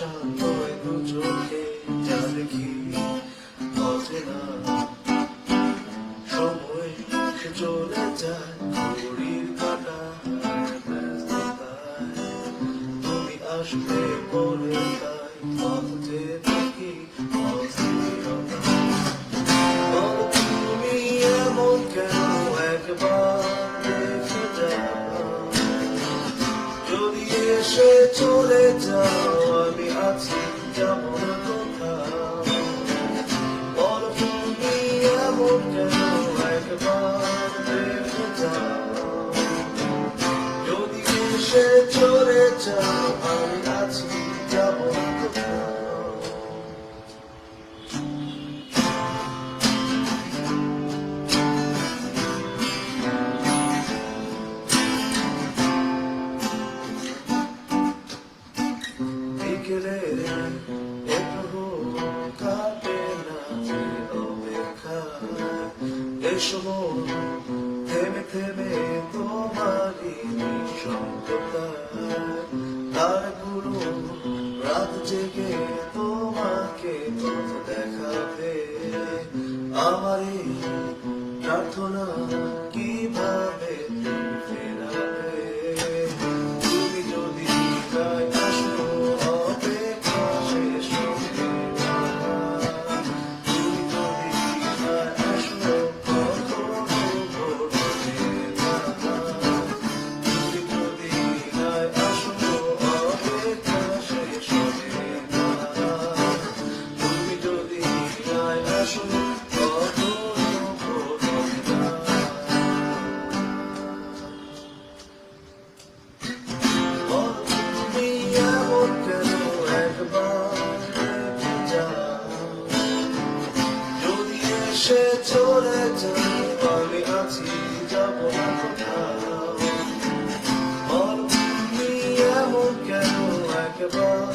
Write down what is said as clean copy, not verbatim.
আশা নয় দু চোখে যা দেখি অচেনা সময় সে চলে যায় ঘড়ির কাঁটায় ব্যস্ততায় তুমি আসবে বলে তাই পথে থাকি অস্থিরতায় বলো তুমি এমন কেন একবার দেখে যাও যদি এসে চলে যাও আমি আছি যাব না কোথাও বলো তুমি এমন কেন একবার দেখে যাও যদি এসে চলে যাও আমি আছি যাব না কোথাও বিকেলে একটু কাটে না যে অপেক্ষায় এই সময় থেমে থেমে তোমারই নিঃসঙ্গতায় তারগুলো রাত জেগে তোমাকে পথ দেখাবে আমারই প্রার্থনা কিভাবে তুমি ফেরাবে তুমি যদি গায়ে আসো অপেক্ষা শেষ হবে না তুমি যদি গায়ে আসো কখনো ঘটবে না তুমি যদি গায়ে আসো অপেক্ষা শেষ হবে না তুমি যদি গায়ে আসো কখনো ঘটবে না তুমি এমন কেন একবার দেখে যাও যদি এসে চলে যাও আমি আছি যাব না কোথাও তুমি এমন কেন একবার